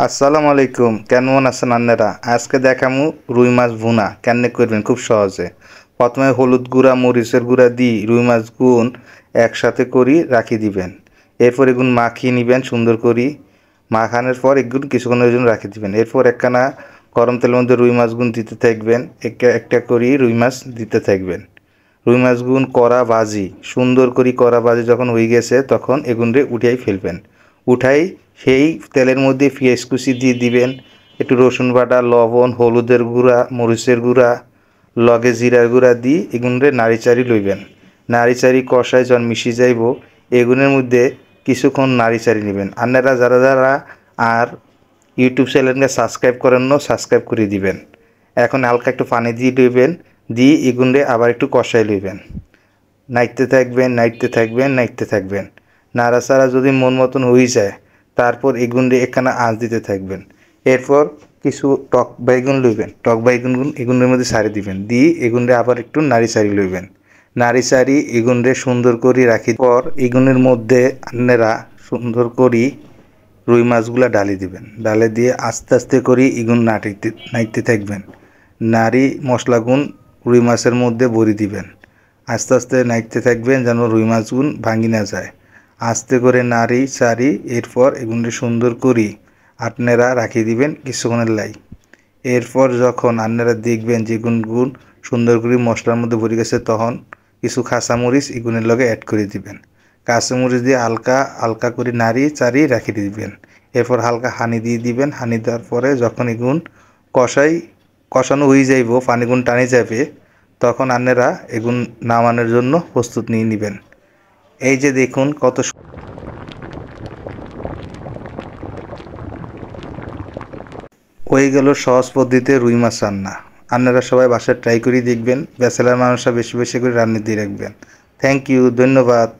আসসালামু আলাইকুম, কেমন আছেন আপনারা? আজকে দেখামু রুই মাছ ভুনা কেমনে করবেন খুব সহজে। প্রথমে হলুদ গুঁড়া মরিচের গুঁড়া দিয়ে রুই মাছগুন একসাথে করি রাখি দিবেন। এরপর এগুন মাখিয়ে নিবেন সুন্দর করি। মাখানোর পর এগুন কিছুক্ষণের জন্য রাখি দিবেন। এরপর একখানা গরম তেলের মধ্যে রুই মাছগুন দিতে থাকবেন, একটা একটা করি রুই মাছ দিতে থাকবেন। রুই মাছগুন কড়া ভাজি সুন্দর করে কড়া ভাজি যখন হয়ে গেছে তখন এগুনরে উঠাই ফেলবেন। উঠাই সেই তেলের মধ্যে পেঁয়াজ কুচি দিয়ে দিবেন, একটু রসুন বাটা, লবণ, হলুদের গুঁড়া, মরিচের গুঁড়া, লগে জিরার গুঁড়া দিয়ে এগুনরে নাড়িচাড়ি লইবেন। নাড়িচাড়ি কষায় যখন মিশি যাইব এগুনের মধ্যে কিছুক্ষণ নাড়িচাড়ি নেবেন। আপনারা যারা যারা আর ইউটিউব চ্যানেলকে সাবস্ক্রাইব করেন না সাবস্ক্রাইব করে দিবেন। এখন হালকা একটু পানি দিয়ে লইবেন, দিয়ে এগুনরে আবার একটু কষাই লইবেন। নাড়তে থাকবেন নাড়তে থাকবেন নাড়তে থাকবেন। নাড়াচাড়া যদি মন মতন হয়ে যায় তারপর এগুনরে একখানা আঁচ দিতে থাকবেন। এরপর কিছু টক বাইগুন লইবেন, টক বাইগুন এগুনের মধ্যে ছাড়ি দিবেন, দিয়ে এগুনরে আবার একটু নাড়ি চাড়ি লইবেন। নাড়ি চাড়ি এগুনরে সুন্দর করে রাখি পর এগুনের মধ্যে আপনারা সুন্দর করি রুই মাছগুলা ডালি দিবেন। ডালে দিয়ে আস্তে আস্তে করে এগুন নাড়তে থাকবেন। নাড়ি মশলাগুন রুই মাছের মধ্যে ভরি দিবেন। আস্তে আস্তে নাড়তে থাকবেন যেন রুই মাছগুন ভাঙি না যায়। আস্তে করে নাড়ি চাড়ি এরপর এগুলি সুন্দর করি আপনারা রাখি দিবেন কিছুক্ষণের লাই। এরপর যখন আপনারা দেখবেন যে গুন সুন্দর করে মশলার মধ্যে ভরে গেছে তখন কিছু কাঁচামরিচ এগুনের লগে অ্যাড করে দিবেন। কাঁচামরিচ দিয়ে হালকা হালকা করে নাড়ি চাড়ি রাখি দিবেন। এরপর হালকা হানি দিয়ে দিবেন। হানি দেওয়ার পরে যখন এগুন কষানো হয়ে যাইব, পানিগুন টানি যাবে, তখন আপনারা এগুন নামানোর জন্য প্রস্তুত নিয়ে নেবেন। এই যে দেখুন কত হয়ে গেল সহজ পদ্ধতিতে রুই মাছ রান্না। আপনারা সবাই বাসায় ট্রাই করে দেখবেন। ব্যাচেলার মানুষরা বেশি বেশি করে রান্না দিয়ে রাখবেন। থ্যাংক ইউ, ধন্যবাদ।